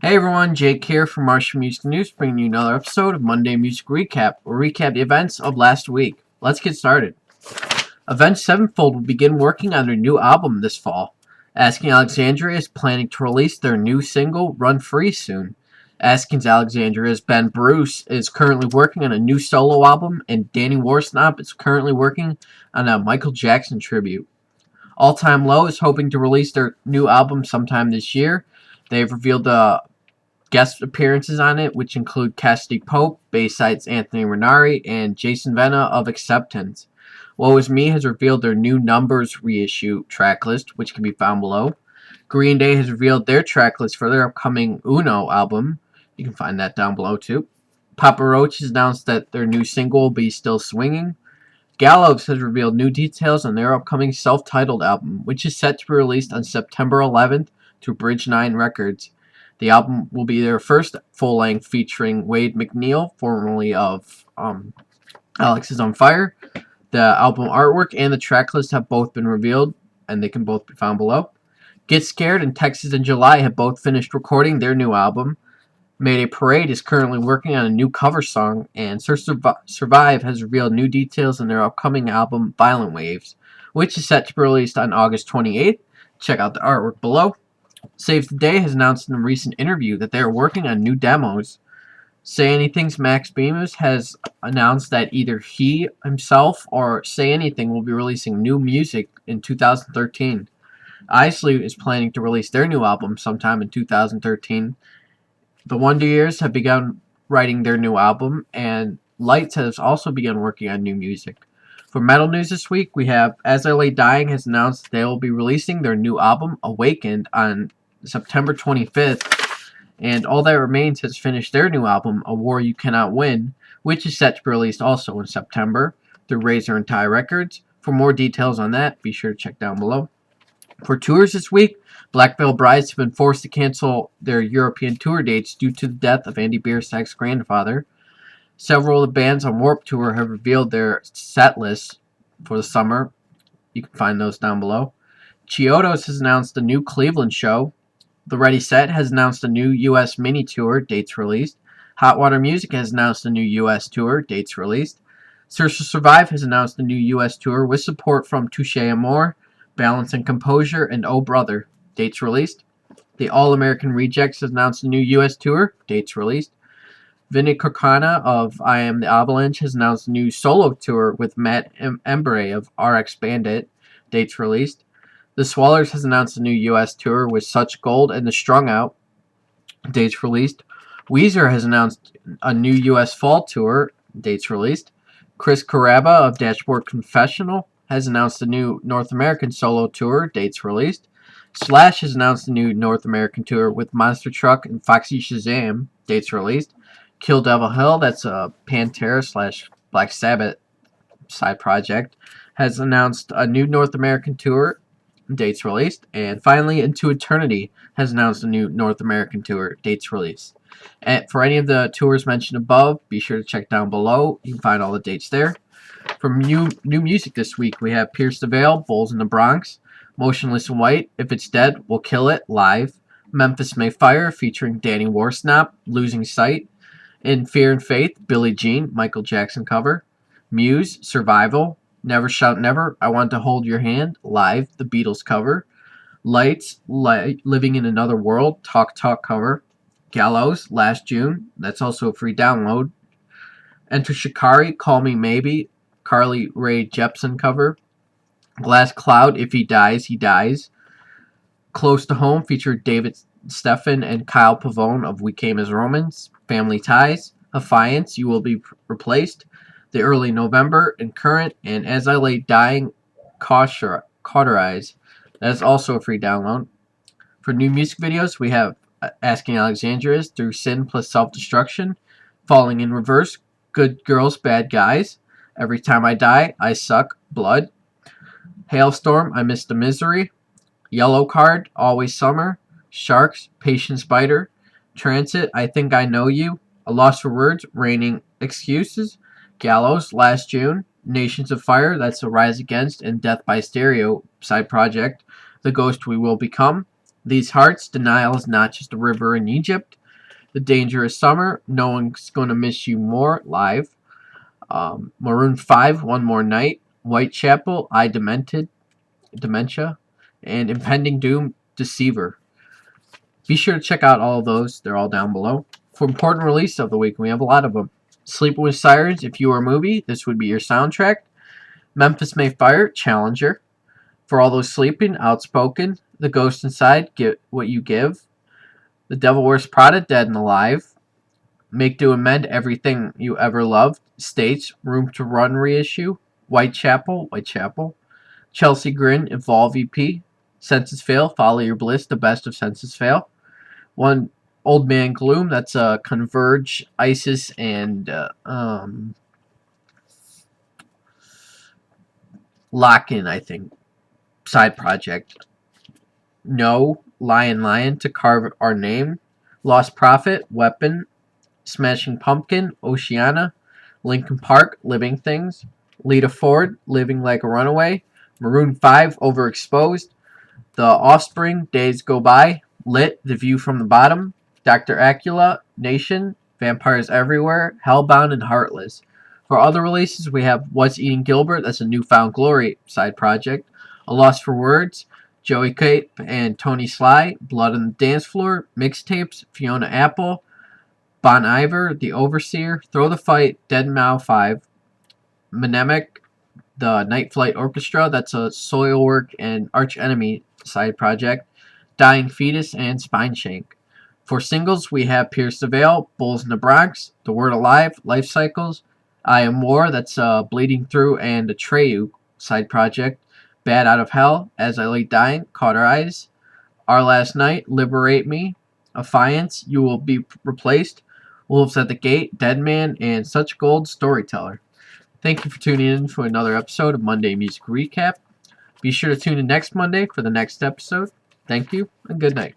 Hey everyone, Jake here from Martian Music News, bringing you another episode of Monday Music Recap. We'll recap the events of last week. Let's get started. Avenged Sevenfold will begin working on their new album this fall. Asking Alexandria is planning to release their new single, Run Free, soon. Asking Alexandria's Ben Bruce is currently working on a new solo album, and Danny Worsnop is currently working on a Michael Jackson tribute. All Time Low is hoping to release their new album sometime this year. They've revealed guest appearances on it, which include Cassidy Pope, Bayside's Anthony Renari, and Jason Venna of Acceptance. Woe Is Me has revealed their new Numbers reissue tracklist, which can be found below. Green Day has revealed their tracklist for their upcoming Uno album. You can find that down below too. Papa Roach has announced that their new single will be Still Swinging. Gallows has revealed new details on their upcoming self-titled album, which is set to be released on September 11th through Bridge 9 Records. The album will be their first full-length featuring Wade McNeil, formerly of Alex is on Fire. The album artwork and the tracklist have both been revealed, and they can both be found below. Get Scared and Texas in July have both finished recording their new album. Mayday Parade is currently working on a new cover song, and Circa Survive has revealed new details on their upcoming album Violent Waves, which is set to be released on August 28th. Check out the artwork below. Save the Day has announced in a recent interview that they are working on new demos. Say Anything's Max Bemis has announced that either he himself or Say Anything will be releasing new music in 2013. Isley is planning to release their new album sometime in 2013. The Wonder Years have begun writing their new album, and Lights has also begun working on new music. For metal news this week, we have As I Lay Dying has announced they will be releasing their new album, Awakened, on September 25th, and All That Remains has finished their new album, A War You Cannot Win, which is set to be released also in September through Razor and Tie Records. For more details on that, be sure to check down below. For tours this week, Black Veil Brides have been forced to cancel their European tour dates due to the death of Andy Biersack's grandfather. Several of the bands on Warped Tour have revealed their set lists for the summer. You can find those down below. Chiodos has announced a new Cleveland show. The Ready Set has announced a new U.S. mini tour, dates released. Hot Water Music has announced a new U.S. tour, dates released. Circa Survive has announced a new U.S. tour with support from Touche Amore, Balance and Composure, and Oh Brother, dates released. The All American Rejects has announced a new U.S. tour, dates released. Vinnie of I Am the Avalanche has announced a new solo tour with Matt Embray of RX Bandit, dates released. The Swellers has announced a new U.S. tour with Such Gold and The Strung Out, dates released. Weezer has announced a new U.S. fall tour, dates released. Chris Carrabba of Dashboard Confessional has announced a new North American solo tour, dates released. Slash has announced a new North American tour with Monster Truck and Foxy Shazam, dates released. Kill Devil Hill, that's a Pantera / Black Sabbath side project, has announced a new North American tour, dates released. And finally, Into Eternity has announced a new North American tour, dates released. And for any of the tours mentioned above, be sure to check down below. You can find all the dates there. For new music this week, we have Pierce the Veil, Bulls in the Bronx, Motionless in White, If It's Dead, We'll Kill It, live. Memphis May Fire, featuring Danny Worsnop, Losing Sight. In Fear and Faith, Billie Jean, Michael Jackson cover. Muse, Survival. Never Shout Never, I Want to Hold Your Hand, live, the Beatles cover. Lights, Living in Another World, Talk Talk cover. Gallows, Last June, that's also a free download. Enter Shikari, Call Me Maybe, Carly Rae Jepsen cover. Glass Cloud, If He Dies, He Dies. Close to Home featured David Stephan and Kyle Pavone of We Came as Romans. Family Ties, Affiance, You Will Be Replaced. The Early November and Current, and As I Lay Dying, Cauterize. That is also a free download. For new music videos, we have Asking Alexandria Through Sin Plus Self-Destruction, Falling in Reverse, Good Girls, Bad Guys, Every Time I Die, I Suck, Blood. Hailstorm, I Miss the Misery. Yellow Card, Always Summer. Sharks, Patient Spider. Transit, I Think I Know You. A Loss for Words, Raining Excuses. Gallows, Last June. Nations of Fire, that's a Rise Against and Death by Stereo side project. The Ghost We Will Become. These Hearts, Denial is not just a river in Egypt. The Dangerous Summer, No One's Gonna Miss You More, live. Maroon 5, One More Night. Whitechapel, Dementia. And Impending Doom, Deceiver. Be sure to check out all of those. They're all down below. For important release of the week, we have a lot of them. Sleeping with Sirens, if you were a movie, this would be your soundtrack. Memphis May Fire, Challenger. For all those sleeping, Outspoken. The Ghost Inside, Get What You Give. The Devil Wears Prada, Dead and Alive. Make Do Amend, Everything You Ever Loved. States, Room to Run reissue. Whitechapel. Chelsea Grin, Evolve EP. Senses Fail, Follow Your Bliss, the best of Senses Fail. One Old Man Gloom, that's Converge, Isis, and Lock-In, I think. Side project. No, Lion, To Carve Our Name. Lost Prophet, Weapon. Smashing Pumpkin, Oceana. Linkin Park, Living Things. Lita Ford, Living Like a Runaway. Maroon 5, Overexposed. The Offspring, Days Go By. Lit, The View from the Bottom. Dr. Acula, Nation. Vampires Everywhere. Hellbound and Heartless. For other releases, we have What's Eating Gilbert, that's a Newfound Glory side project. A Loss for Words, Joey Cape and Tony Sly. Blood on the Dance Floor. Mixtapes, Fiona Apple. Bon Iver, The Overseer. Throw the Fight, Dead Mouse 5. Mnemonic, the Night Flight Orchestra, that's a Soilwork and Arch Enemy side project. Dying Fetus and Spineshank. For singles, we have Pierce the Veil, Bulls in the Bronx, The Word Alive, Life Cycles. I Am War, that's Bleeding Through and Atreyu side project. Bad Out of Hell, As I Lay Dying, Caught Our Eyes. Our Last Night, Liberate Me. Affiance, You Will Be Replaced. Wolves at the Gate, Dead Man, and Such Gold, Storyteller. Thank you for tuning in for another episode of Monday Music Recap. Be sure to tune in next Monday for the next episode. Thank you, and good night.